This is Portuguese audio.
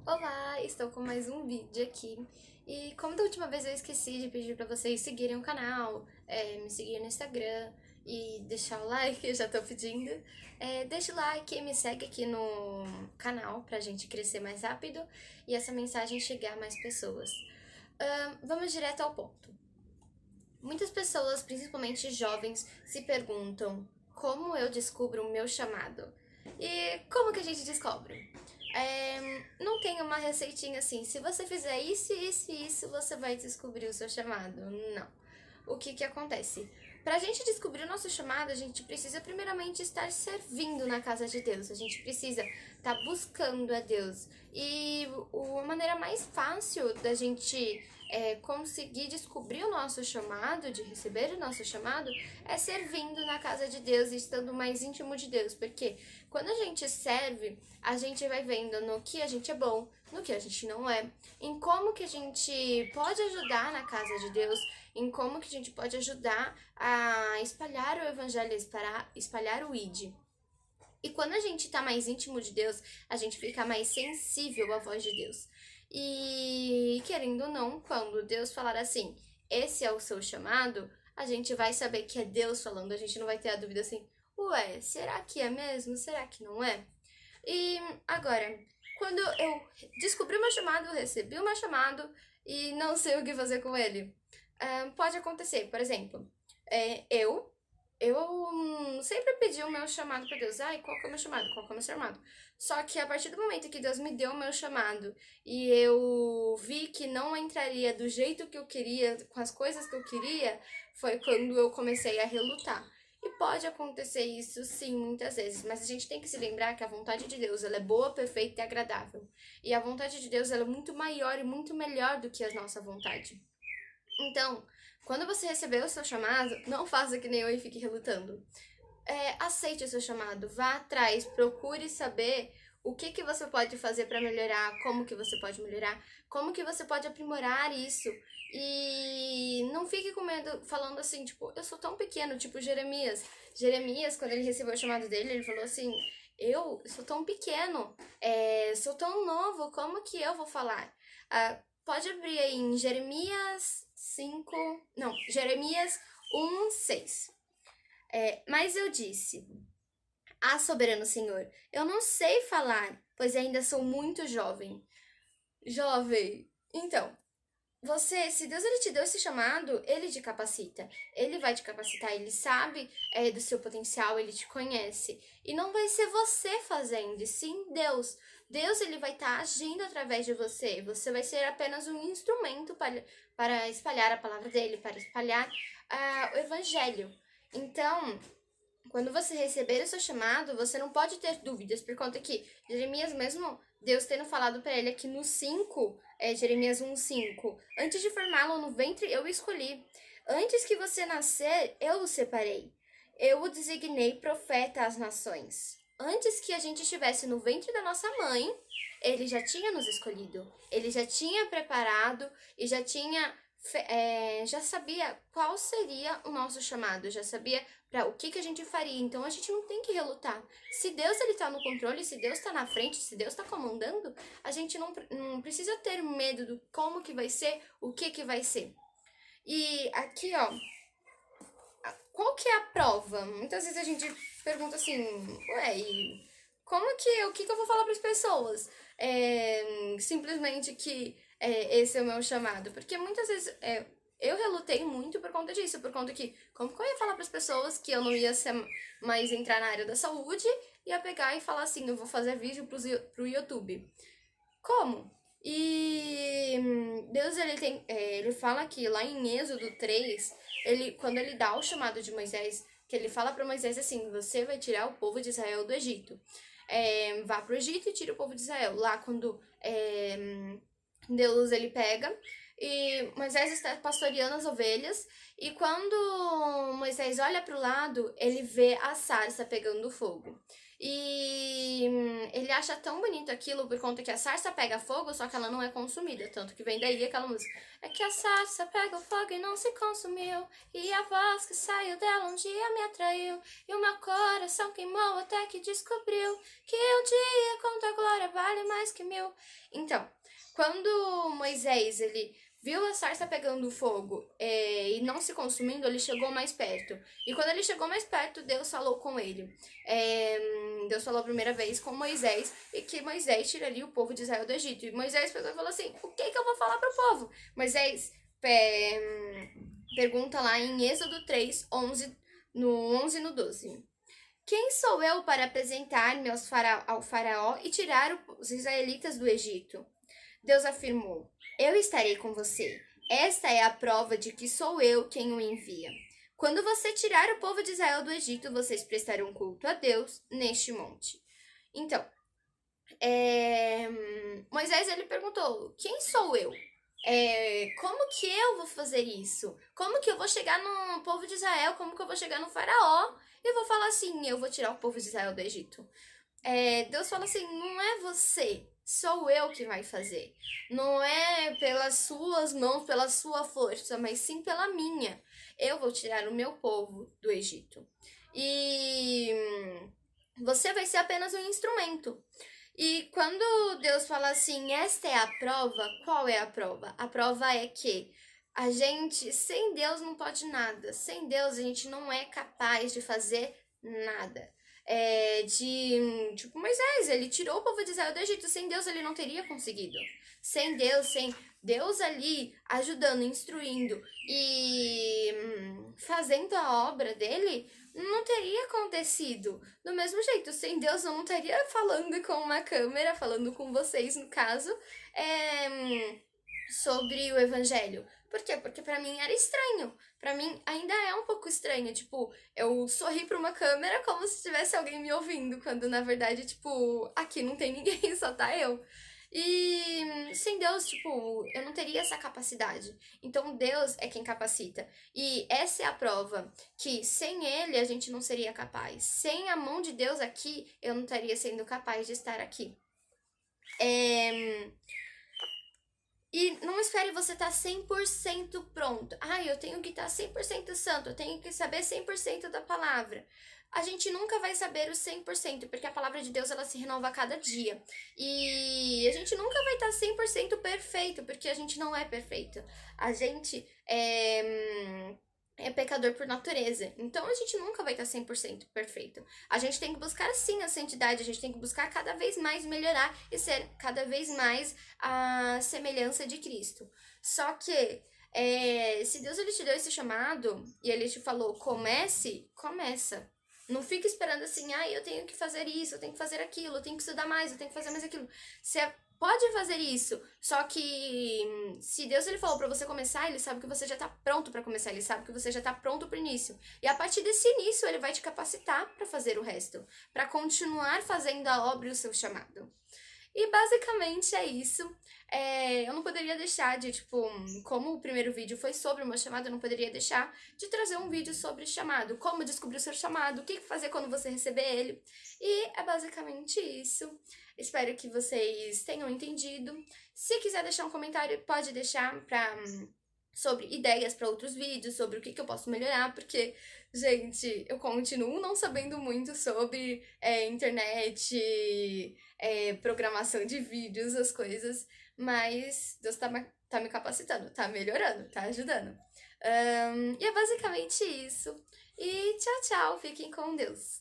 Olá, estou com mais um vídeo aqui. E como da última vez eu esqueci de pedir pra vocês seguirem o canal, me seguirem no Instagram e deixar o like, eu já tô pedindo. Deixa o like e me segue aqui no canal pra gente crescer mais rápido e essa mensagem chegar a mais pessoas. Vamos direto ao ponto. Muitas pessoas, principalmente jovens, se perguntam como eu descubro o meu chamado. E como que a gente descobre? Não tem uma receitinha assim, se você fizer isso, isso e isso, você vai descobrir o seu chamado. Não. O que que acontece? Pra gente descobrir o nosso chamado, a gente precisa primeiramente estar servindo na casa de Deus. A gente precisa estar buscando a Deus. E a maneira mais fácil da gente conseguir descobrir o nosso chamado, de receber o nosso chamado, é servindo na casa de Deus e estando mais íntimo de Deus. Porque quando a gente serve, a gente vai vendo no que a gente é bom, no que a gente não é, em como que a gente pode ajudar na casa de Deus, em como que a gente pode ajudar a espalhar o evangelho, espalhar o ID. E quando a gente tá mais íntimo de Deus, a gente fica mais sensível à voz de Deus. E querendo ou não, quando Deus falar assim, esse é o seu chamado, a gente vai saber que é Deus falando, a gente não vai ter a dúvida assim, ué, será que é mesmo? Será que não é? E agora, quando eu descobri o meu chamado, recebi o meu chamado e não sei o que fazer com ele, pode acontecer, por exemplo, eu sempre pedi o meu chamado pra Deus. Ai, qual que é o meu chamado? Qual que é o meu chamado? Só que a partir do momento que Deus me deu o meu chamado e eu vi que não entraria do jeito que eu queria, com as coisas que eu queria, foi quando eu comecei a relutar. E pode acontecer isso sim, muitas vezes, mas a gente tem que se lembrar que a vontade de Deus, ela é boa, perfeita e agradável. E a vontade de Deus, ela é muito maior e muito melhor do que a nossa vontade. Então, quando você receber o seu chamado, não faça que nem eu e fique relutando. Aceite o seu chamado, vá atrás, procure saber o que que você pode fazer para melhorar, como que você pode melhorar, como que você pode aprimorar isso. E não fique com medo falando assim, tipo, eu sou tão pequeno, tipo Jeremias. Jeremias, quando ele recebeu o chamado dele, ele falou assim, eu sou tão pequeno, sou tão novo, como que eu vou falar? Pode abrir aí em Jeremias 5, não, Jeremias 1:6. Mas eu disse: Ah, soberano Senhor, eu não sei falar, pois ainda sou muito jovem. Jovem. Então, se Deus ele te deu esse chamado, ele te capacita. Ele vai te capacitar, ele sabe do seu potencial, ele te conhece. E não vai ser você fazendo, e sim Deus. Deus ele vai estar agindo através de você. Você vai ser apenas um instrumento para espalhar a palavra dele, para espalhar o evangelho. Então, quando você receber o seu chamado, você não pode ter dúvidas, por conta que Jeremias mesmo, Deus tendo falado para ele aqui no 5, Jeremias 1:5, antes de formá-lo no ventre, eu o escolhi. Antes que você nascer, eu o separei. Eu o designei profeta às nações. Antes que a gente estivesse no ventre da nossa mãe, ele já tinha nos escolhido. Ele já tinha preparado e já sabia qual seria o nosso chamado, já sabia para o que que a gente faria. Então a gente não tem que relutar. Se Deus ele tá no controle, se Deus tá na frente, se Deus tá comandando, a gente não precisa ter medo do como que vai ser, o que que vai ser. E aqui, ó, qual que é a prova? Muitas vezes a gente pergunta assim, ué, e o que que eu vou falar para as pessoas? Simplesmente que esse é o meu chamado. Porque muitas vezes eu relutei muito por conta disso, por conta que, como que eu ia falar para as pessoas que eu não ia mais entrar na área da saúde, ia pegar e falar assim, eu vou fazer vídeo pro YouTube. Como? E Deus ele fala aqui lá em Êxodo 3, quando ele dá o chamado de Moisés, que ele fala para Moisés assim: você vai tirar o povo de Israel do Egito. Vá pro Egito e tira o povo de Israel. Lá quando Deus ele pega e Moisés está pastoreando as ovelhas e quando Moisés olha para o lado, ele vê a sarça pegando fogo. E ele acha tão bonito aquilo por conta que a sarça pega fogo, só que ela não é consumida. Tanto que vem daí aquela música. É que a sarça pega fogo e não se consumiu. E a voz que saiu dela um dia me atraiu. E o meu coração queimou até que descobriu que um dia com tua glória vale mais que mil. Então, quando Moisés, ele viu a sarça pegando fogo e não se consumindo, ele chegou mais perto. E quando ele chegou mais perto, Deus falou com ele. Deus falou a primeira vez com Moisés e que Moisés tiraria o povo de Israel do Egito. E Moisés pegou e falou assim, o que eu vou falar pro povo? Moisés pergunta lá em Êxodo 3, 11, no 11 e no 12. Quem sou eu para apresentar-me ao faraó e tirar os israelitas do Egito? Deus afirmou, eu estarei com você. Esta é a prova de que sou eu quem o envia. Quando você tirar o povo de Israel do Egito, vocês prestarão culto a Deus neste monte. Então, Moisés ele perguntou, quem sou eu? Como que eu vou fazer isso? Como que eu vou chegar no povo de Israel? Como que eu vou chegar no faraó? E vou falar assim, eu vou tirar o povo de Israel do Egito. Deus fala assim, não é você, sou eu que vai fazer. Não é pelas suas mãos, pela sua força, mas sim pela minha. Eu vou tirar o meu povo do Egito. E você vai ser apenas um instrumento. E quando Deus fala assim, esta é a prova, qual é a prova? A prova é que a gente, sem Deus, não pode nada. Sem Deus, a gente não é capaz de fazer nada. Tipo, Moisés, ele tirou o povo de Israel do Egito. Sem Deus, ele não teria conseguido. Sem Deus ali ajudando, instruindo e fazendo a obra dele, não teria acontecido. Do mesmo jeito, sem Deus eu não estaria falando com uma câmera, falando com vocês, no caso, sobre o evangelho. Por quê? Porque pra mim era estranho. Pra mim ainda é um pouco estranho. Tipo, eu sorri pra uma câmera como se tivesse alguém me ouvindo, quando na verdade, tipo, aqui não tem ninguém, só tá eu. E sem Deus, tipo, eu não teria essa capacidade. Então Deus é quem capacita. E essa é a prova que sem Ele a gente não seria capaz. Sem a mão de Deus aqui, eu não estaria sendo capaz de estar aqui. E não espere você estar 100% pronto. Eu tenho que estar 100% santo, eu tenho que saber 100% da palavra. A gente nunca vai saber o 100%, porque a palavra de Deus ela se renova a cada dia. E a gente nunca vai estar 100% perfeito, porque a gente não é perfeito. A gente é pecador por natureza. Então a gente nunca vai estar 100% perfeito. A gente tem que buscar sim a santidade, a gente tem que buscar cada vez mais melhorar e ser cada vez mais a semelhança de Cristo. Só que se Deus ele te deu esse chamado e ele te falou comece, começa. Não fica esperando assim, eu tenho que fazer isso, eu tenho que fazer aquilo, eu tenho que estudar mais, eu tenho que fazer mais aquilo. Você pode fazer isso, só que se Deus ele falou para você começar, ele sabe que você já tá pronto para começar, ele sabe que você já tá pronto pro início. E a partir desse início, ele vai te capacitar para fazer o resto, para continuar fazendo a obra e o seu chamado. E basicamente é isso. Eu não poderia deixar de, tipo, como o primeiro vídeo foi sobre o meu chamado, eu não poderia deixar de trazer um vídeo sobre chamado. Como descobrir o seu chamado, o que fazer quando você receber ele. E é basicamente isso. Espero que vocês tenham entendido. Se quiser deixar um comentário, pode deixar sobre ideias para outros vídeos, sobre o que eu posso melhorar, porque, gente, eu continuo não sabendo muito sobre internet, programação de vídeos, as coisas, mas Deus tá me capacitando, tá melhorando, tá ajudando. E é basicamente isso. E tchau, tchau, fiquem com Deus.